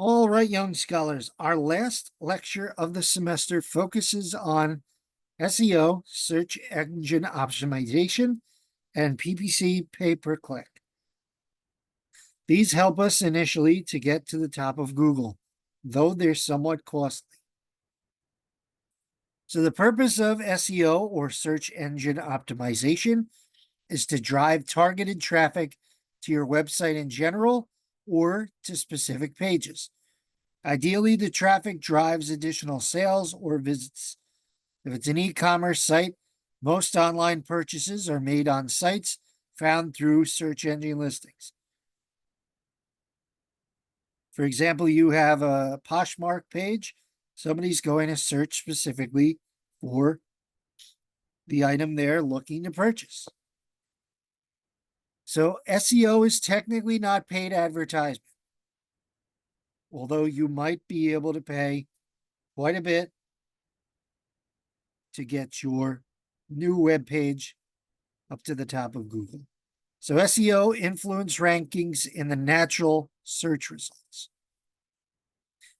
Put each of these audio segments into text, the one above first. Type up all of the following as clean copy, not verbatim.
All right, young scholars, our last lecture of the semester focuses on SEO, search engine optimization, and PPC pay per click. These help us initially to get to the top of Google, though they're somewhat costly. So, the purpose of SEO or search engine optimization is to drive targeted traffic to your website in general or to specific pages. Ideally, the traffic drives additional sales or visits. If it's an e-commerce site, most online purchases are made on sites found through search engine listings. For example, you have a Poshmark page. Somebody's going to search specifically for the item they're looking to purchase. So SEO is technically not paid advertisement, although you might be able to pay quite a bit to get your new web page up to the top of Google. So SEO influence rankings in the natural search results.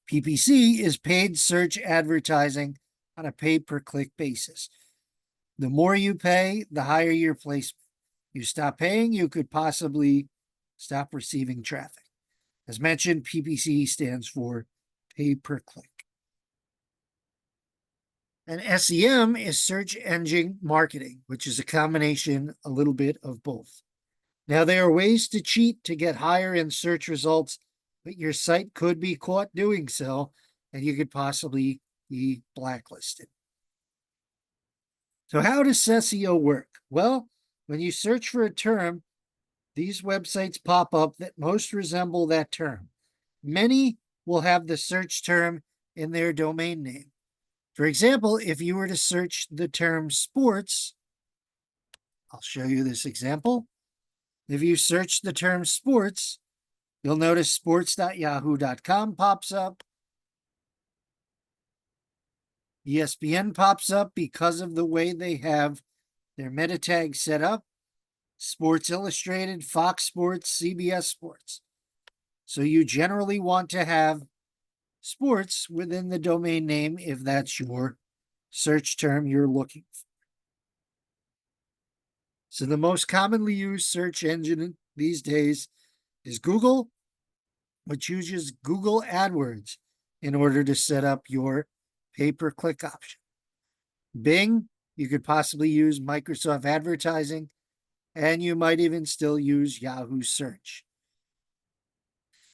PPC is paid search advertising on a pay-per-click basis. The more you pay, the higher your placement. You stop paying, you could possibly stop receiving traffic. As mentioned, PPC stands for pay-per-click. And SEM is search engine marketing, which is a combination, a little bit of both. Now, there are ways to cheat to get higher in search results, but your site could be caught doing so, and you could possibly be blacklisted. So, how does SEO work? Well, when you search for a term, these websites pop up that most resemble that term. Many will have the search term in their domain name. For example, if you were to search the term sports, I'll show you this example. If you search the term sports, you'll notice sports.yahoo.com pops up. ESPN pops up because of the way they have their meta tag set up. Sports Illustrated, Fox Sports, CBS Sports. So you generally want to have sports within the domain name if that's your search term you're looking for. So the most commonly used search engine these days is Google, which uses Google AdWords in order to set up your pay-per-click option. Bing, you could possibly use Microsoft Advertising, and you might even still use Yahoo Search.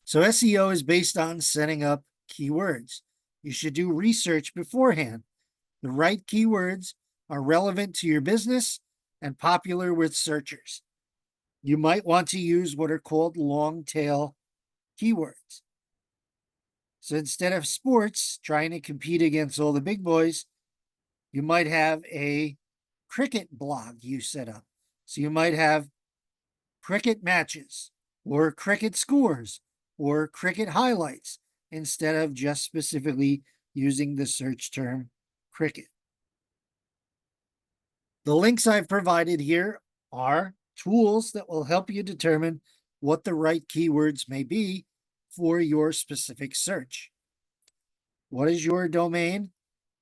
So SEO is based on setting up keywords. You should do research beforehand. The right keywords are relevant to your business and popular with searchers. You might want to use what are called long tail keywords. So instead of sports trying to compete against all the big boys, you might have a cricket blog you set up. So you might have cricket matches or cricket scores or cricket highlights instead of just specifically using the search term cricket. The links I've provided here are tools that will help you determine what the right keywords may be for your specific search. What is your domain?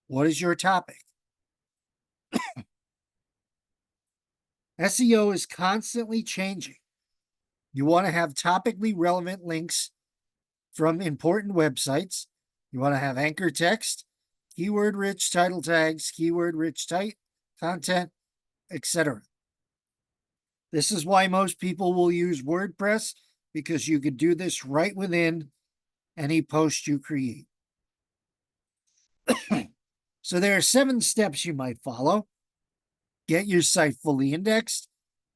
What is your topic? SEO is constantly changing. You want to have topically relevant links from important websites. You want to have anchor text, keyword-rich title tags, keyword-rich content, etc. This is why most people will use WordPress, because you could do this right within any post you create. So there are 7 steps you might follow. Get your site fully indexed,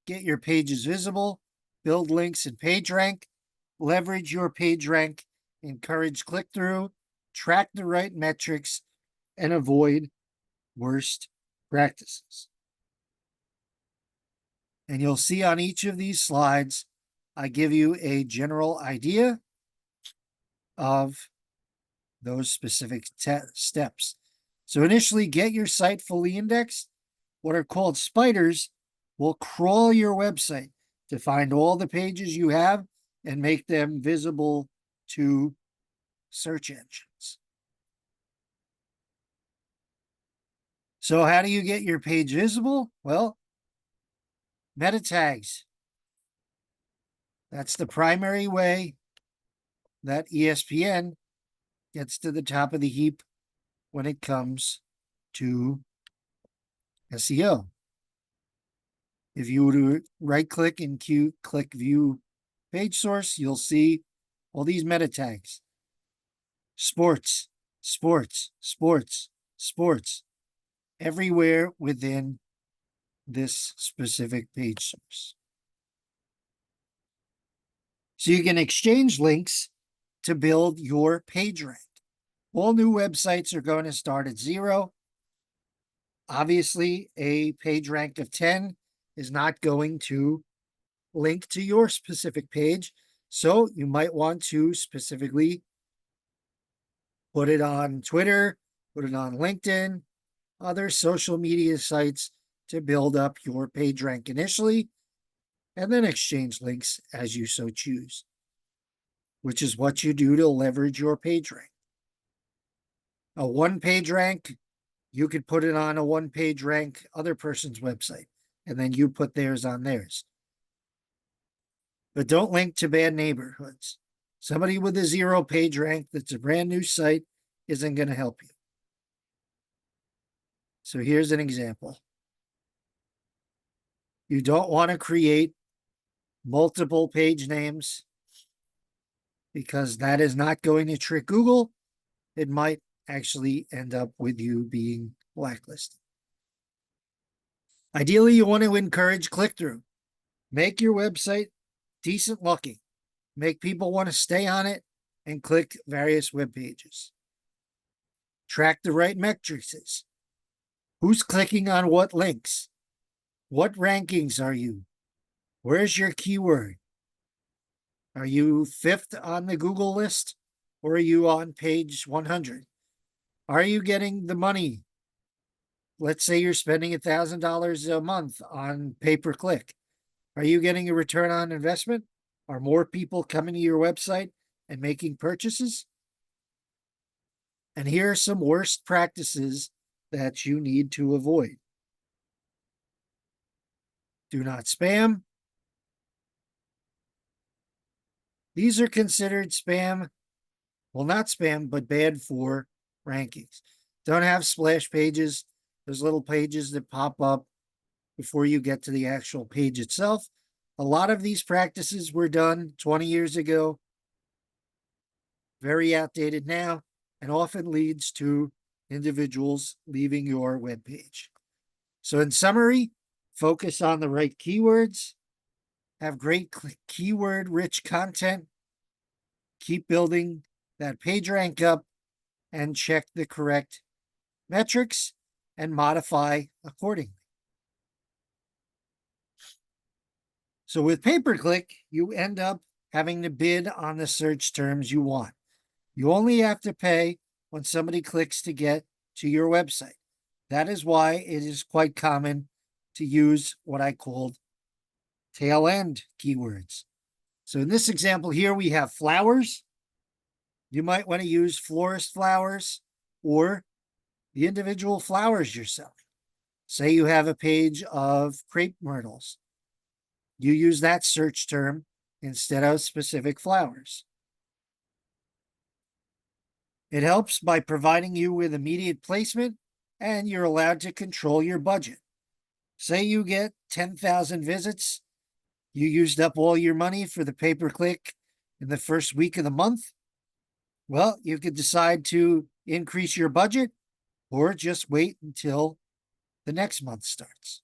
get your pages visible, build links and PageRank, leverage your PageRank, encourage click-through, track the right metrics, and avoid worst practices. And you'll see on each of these slides, I give you a general idea of those specific steps. So initially, get your site fully indexed. What are called spiders will crawl your website to find all the pages you have and make them visible to search engines. So how do you get your page visible? Well, meta tags. That's the primary way that ESPN gets to the top of the heap when it comes to SEO. If you were to right click and click view page source, you'll see all these meta tags. Sports, sports, sports, sports, everywhere within this specific page source. So you can exchange links to build your page rank. All new websites are going to start at 0. Obviously, a page rank of 10 is not going to link to your specific page. So you might want to specifically put it on Twitter, put it on LinkedIn, other social media sites to build up your page rank initially, and then exchange links as you so choose, which is what you do to leverage your page rank. A one-page rank, you could put it on a one-page rank other person's website, and then you put theirs on theirs. But don't link to bad neighborhoods. Somebody with a 0 page rank that's a brand new site isn't going to help you. So here's an example. You don't want to create multiple page names because that is not going to trick Google. It might actually end up with you being blacklisted. Ideally, you want to encourage click-through. Make your website decent looking. Make people want to stay on it and click various web pages. Track the right metrics. Who's clicking on what links? What rankings are you? Where's your keyword? Are you 5th on the Google list or are you on page 100? Are you getting the money? Let's say you're spending $1,000 a month on pay-per-click. Are you getting a return on investment? Are more people coming to your website and making purchases? And here are some worst practices that you need to avoid. Do not spam. These are considered spam. Well, not spam, but bad for rankings. Don't have splash pages. Those little pages that pop up before you get to the actual page itself. A lot of these practices were done 20 years ago. Very outdated now, and often leads to individuals leaving your web page. So in summary, focus on the right keywords, have great keyword-rich content, keep building that page rank up, and check the correct metrics and modify accordingly. So with pay-per-click, you end up having to bid on the search terms you want. You only have to pay when somebody clicks to get to your website. That is why it is quite common to use what I called tail end keywords. So in this example here, we have flowers. You might want to use florist flowers or the individual flowers you're selling. Say you have a page of crepe myrtles. You use that search term instead of specific flowers. It helps by providing you with immediate placement, and you're allowed to control your budget. Say you get 10,000 visits. You used up all your money for the pay-per-click in the first week of the month. Well, you could decide to increase your budget or just wait until the next month starts.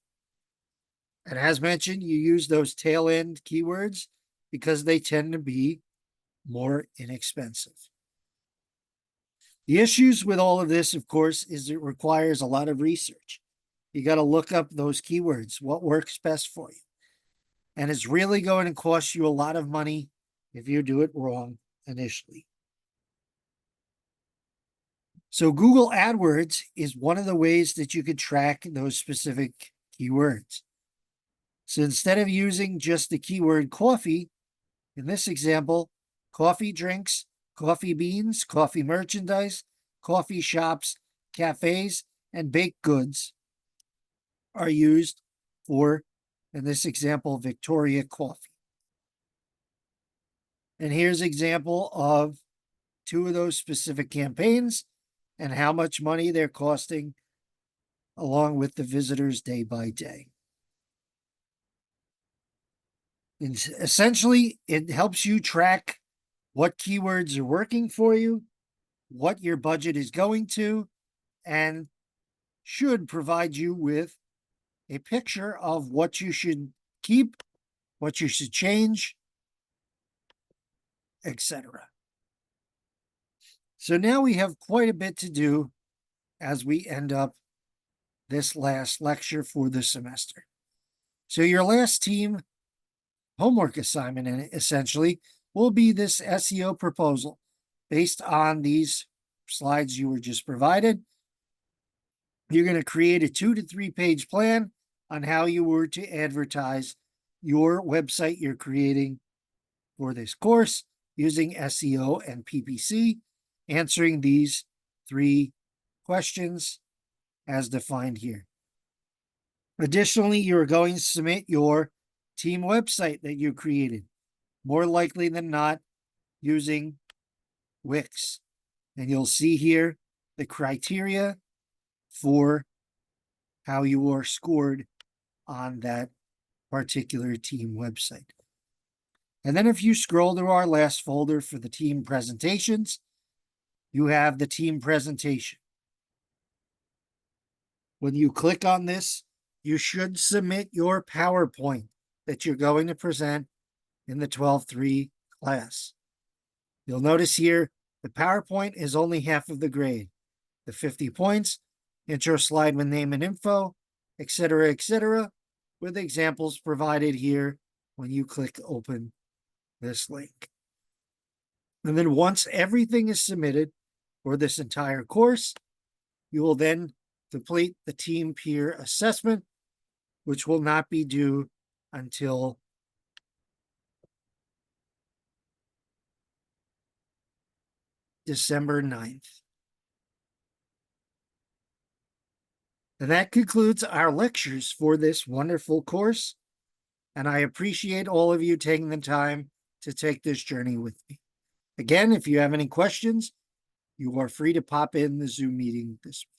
And as mentioned, you use those tail end keywords because they tend to be more inexpensive. The issues with all of this, of course, is it requires a lot of research. You got to look up those keywords, what works best for you. And it's really going to cost you a lot of money if you do it wrong initially. So Google AdWords is one of the ways that you could track those specific keywords. So instead of using just the keyword coffee, in this example, coffee drinks coffee beans, coffee merchandise, coffee shops, cafes, and baked goods are used for, in this example, Victoria Coffee. And here's an example of two of those specific campaigns and how much money they're costing along with the visitors day by day. And essentially, it helps you track what keywords are working for you, what your budget is going to, and should provide you with a picture of what you should keep, what you should change, etc. So now we have quite a bit to do as we end up this last lecture for the semester. So your last team homework assignment essentially will be this SEO proposal based on these slides you were just provided. You're going to create a 2 to 3 page plan on how you were to advertise your website you're creating for this course using SEO and PPC, answering these 3 questions as defined here. Additionally, you're going to submit your team website that you created, more likely than not using Wix. And you'll see here the criteria for how you are scored on that particular team website. And then if you scroll to our last folder for the team presentations, you have the team presentation. When you click on this, you should submit your PowerPoint that you're going to present in the 12-3 class. You'll notice here the PowerPoint is only half of the grade. The 50 points, intro slide with name and info, etc., with examples provided here when you click open this link. And then once everything is submitted for this entire course, you will then complete the team peer assessment, which will not be due until December 9th. And that concludes our lectures for this wonderful course. And I appreciate all of you taking the time to take this journey with me. Again, if you have any questions, you are free to pop in the Zoom meeting this week.